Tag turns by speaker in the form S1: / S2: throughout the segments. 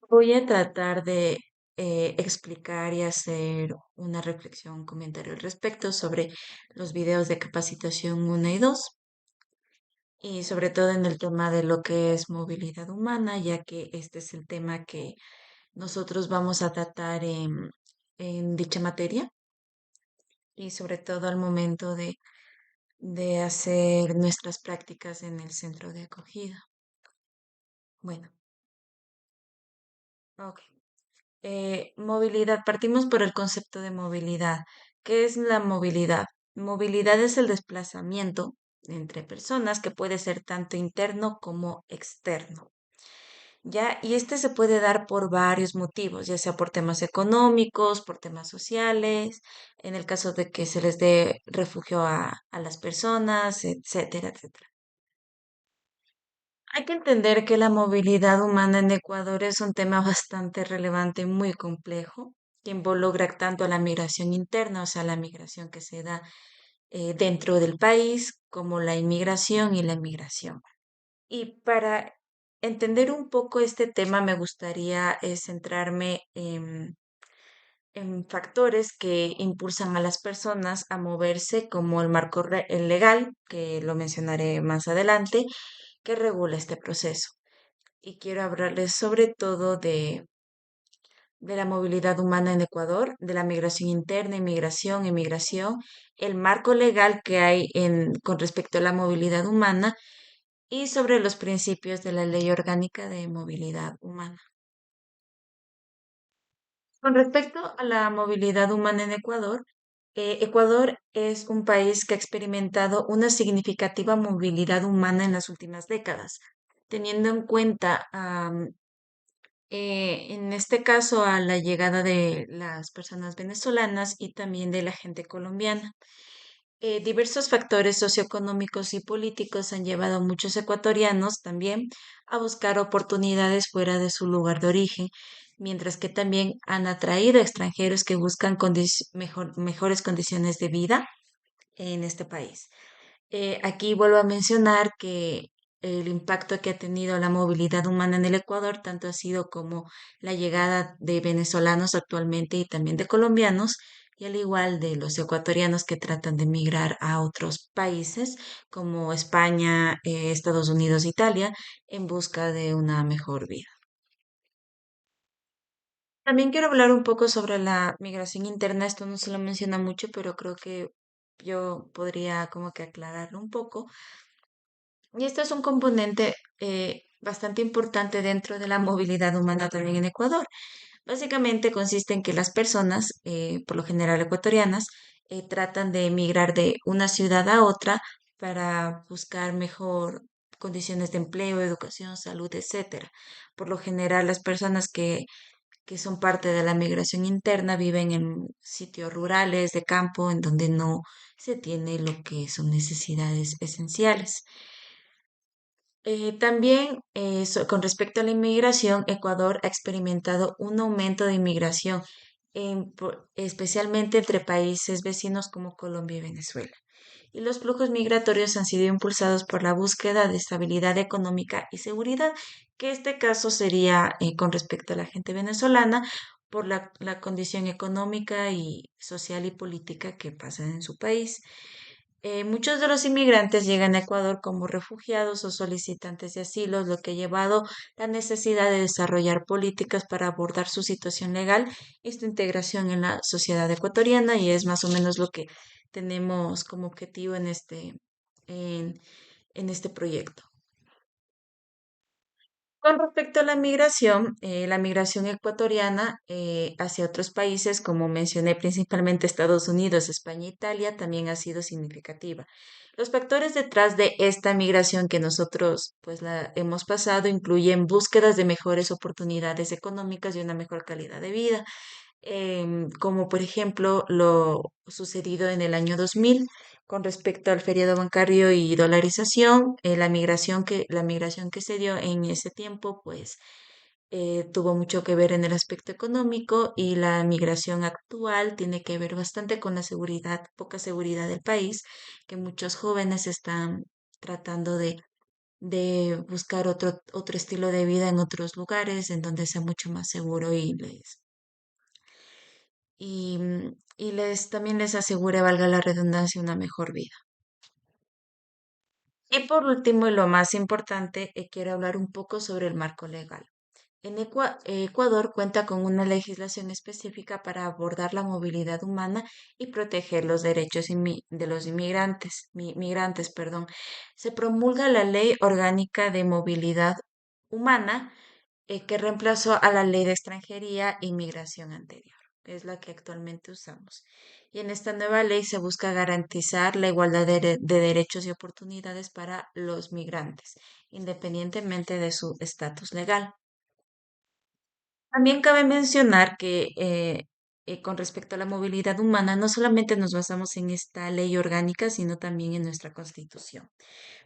S1: Voy a tratar de explicar y hacer una reflexión, un comentario al respecto sobre los videos de capacitación 1 y 2 y sobre todo en el tema de lo que es movilidad humana, ya que este es el tema que nosotros vamos a tratar en dicha materia y sobre todo al momento de hacer nuestras prácticas en el centro de acogida. Bueno, ok. Movilidad. Partimos por el concepto de movilidad. ¿Qué es la movilidad? Movilidad es el desplazamiento entre personas que puede ser tanto interno como externo. ¿Ya? Y este se puede dar por varios motivos, ya sea por temas económicos, por temas sociales, en el caso de que se les dé refugio a las personas, etcétera, etcétera. Hay que entender que la movilidad humana en Ecuador es un tema bastante relevante y muy complejo, que involucra tanto a la migración interna, o sea, la migración que se da dentro del país, como la inmigración y la emigración. Y para entender un poco este tema, me gustaría centrarme en factores que impulsan a las personas a moverse, como el marco el legal, que lo mencionaré más adelante, que regula este proceso. Y quiero hablarles sobre todo de la movilidad humana en Ecuador, de la migración interna, inmigración, emigración, el marco legal que hay con respecto a la movilidad humana y sobre los principios de la Ley Orgánica de Movilidad Humana. Con respecto a la movilidad humana en Ecuador, Ecuador es un país que ha experimentado una significativa movilidad humana en las últimas décadas, teniendo en cuenta en este caso a la llegada de las personas venezolanas y también de la gente colombiana. Diversos factores socioeconómicos y políticos han llevado a muchos ecuatorianos también a buscar oportunidades fuera de su lugar de origen, mientras que también han atraído a extranjeros que buscan mejores condiciones de vida en este país. Aquí vuelvo a mencionar que el impacto que ha tenido la movilidad humana en el Ecuador, tanto ha sido como la llegada de venezolanos actualmente y también de colombianos, y al igual de los ecuatorianos que tratan de emigrar a otros países como España, Estados Unidos, Italia, en busca de una mejor vida. También quiero hablar un poco sobre la migración interna. Esto no se lo menciona mucho, pero creo que yo podría como que aclararlo un poco. Y esto es un componente bastante importante dentro de la movilidad humana también en Ecuador. Básicamente consiste en que las personas, por lo general ecuatorianas, tratan de emigrar de una ciudad a otra para buscar mejor condiciones de empleo, educación, salud, etcétera. Por lo general, las personas que son parte de la migración interna viven en sitios rurales, de campo, en donde no se tiene lo que son necesidades esenciales. También con respecto a la inmigración, Ecuador ha experimentado un aumento de inmigración, especialmente entre países vecinos como Colombia y Venezuela. Y los flujos migratorios han sido impulsados por la búsqueda de estabilidad económica y seguridad, que este caso sería con respecto a la gente venezolana por la condición económica y social y política que pasa en su país. Muchos de los inmigrantes llegan a Ecuador como refugiados o solicitantes de asilo, lo que ha llevado la necesidad de desarrollar políticas para abordar su situación legal y su integración en la sociedad ecuatoriana, y es más o menos lo que tenemos como objetivo en, en este proyecto. Con respecto a la migración ecuatoriana hacia otros países, como mencioné, principalmente Estados Unidos, España e Italia, también ha sido significativa. Los factores detrás de esta migración que nosotros pues la hemos pasado incluyen búsquedas de mejores oportunidades económicas y una mejor calidad de vida, como por ejemplo lo sucedido en el año 2000 con respecto al feriado bancario y dolarización, la migración que se dio en ese tiempo, pues tuvo mucho que ver en el aspecto económico, y la migración actual tiene que ver bastante con la seguridad, poca seguridad del país, que muchos jóvenes están tratando de buscar otro estilo de vida en otros lugares en donde sea mucho más seguro y les también les asegure, valga la redundancia, una mejor vida. Y por último, y lo más importante, quiero hablar un poco sobre el marco legal. Ecuador cuenta con una legislación específica para abordar la movilidad humana y proteger los derechos de los migrantes, perdón. Se promulga la Ley Orgánica de Movilidad Humana, que reemplazó a la Ley de Extranjería e Inmigración anterior. Es la que actualmente usamos. Y en esta nueva ley se busca garantizar la igualdad de derechos y oportunidades para los migrantes, independientemente de su estatus legal. También cabe mencionar que con respecto a la movilidad humana, no solamente nos basamos en esta ley orgánica, sino también en nuestra Constitución.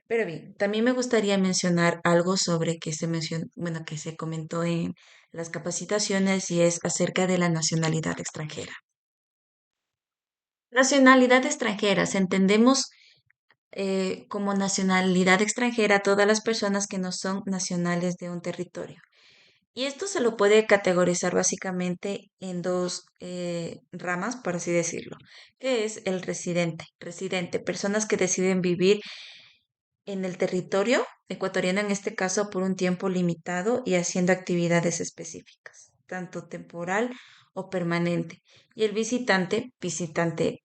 S1: Pero bien, también me gustaría mencionar algo sobre que se mencionó, bueno, que se comentó en las capacitaciones y es acerca de la nacionalidad extranjera. Nacionalidad extranjera, se entendemos como nacionalidad extranjera a todas las personas que no son nacionales de un territorio. Y esto se lo puede categorizar básicamente en dos ramas, por así decirlo, que es el residente, personas que deciden vivir en el territorio ecuatoriano, en este caso por un tiempo limitado y haciendo actividades específicas, tanto temporal o permanente. Y el visitante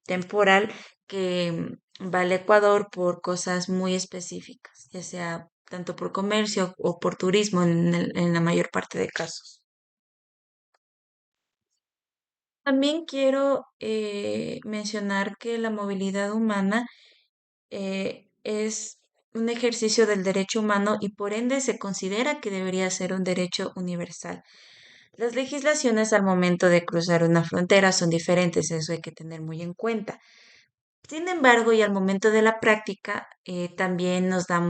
S1: temporal que va al Ecuador por cosas muy específicas, ya sea tanto por comercio o por turismo en la mayor parte de casos. También quiero mencionar que la movilidad humana es un ejercicio del derecho humano y por ende se considera que debería ser un derecho universal. Las legislaciones al momento de cruzar una frontera son diferentes, eso hay que tener muy en cuenta. Sin embargo, y al momento de la práctica, también o sea,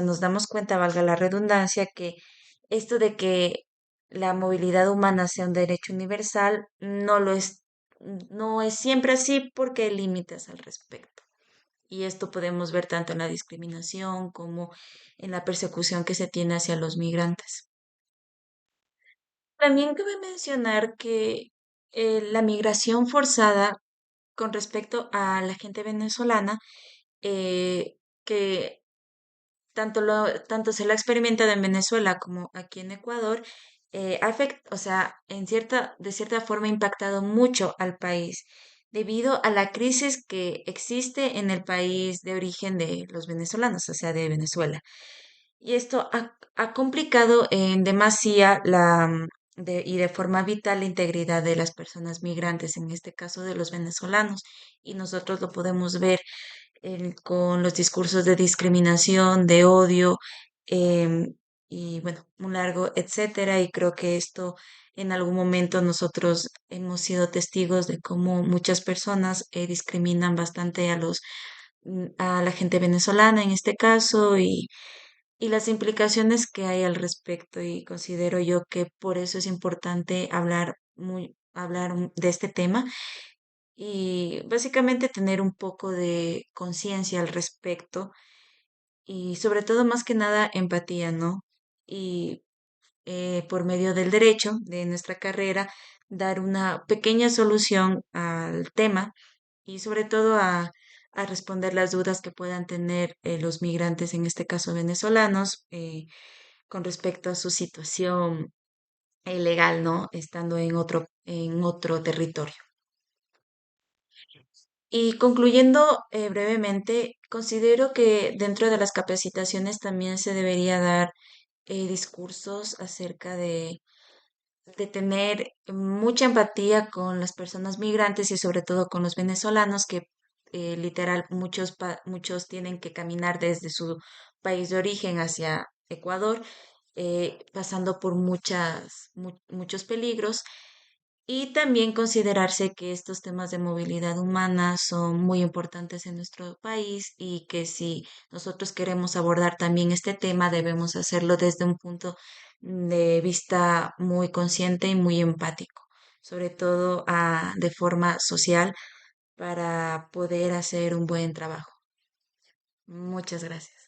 S1: nos damos cuenta, valga la redundancia, que esto de que la movilidad humana sea un derecho universal no es siempre así porque hay límites al respecto. Y esto podemos ver tanto en la discriminación como en la persecución que se tiene hacia los migrantes. También cabe mencionar que la migración forzada con respecto a la gente venezolana, que tanto se lo ha experimentado en Venezuela como aquí en Ecuador, o sea, de cierta forma ha impactado mucho al país debido a la crisis que existe en el país de origen de los venezolanos, o sea, de Venezuela. Y esto ha complicado en demasía y de forma vital la integridad de las personas migrantes, en este caso de los venezolanos. Y nosotros lo podemos ver con los discursos de discriminación, de odio, em, y bueno, un largo etcétera. Y creo que esto en algún momento nosotros hemos sido testigos de cómo muchas personas discriminan bastante a la gente venezolana en este caso y las implicaciones que hay al respecto. Y considero yo que por eso es importante hablar de este tema y básicamente tener un poco de conciencia al respecto y sobre todo más que nada empatía, ¿no? Y por medio del derecho de nuestra carrera dar una pequeña solución al tema y sobre todo a responder las dudas que puedan tener los migrantes, en este caso venezolanos, con respecto a su situación legal, ¿no? Estando en otro territorio. Y concluyendo brevemente, considero que dentro de las capacitaciones también se debería dar discursos acerca de tener mucha empatía con las personas migrantes y sobre todo con los venezolanos que literal muchos tienen que caminar desde su país de origen hacia Ecuador, pasando por muchos peligros y también considerarse que estos temas de movilidad humana son muy importantes en nuestro país y que si nosotros queremos abordar también este tema, debemos hacerlo desde un punto de vista muy consciente y muy empático, sobre todo de forma social para poder hacer un buen trabajo. Muchas gracias.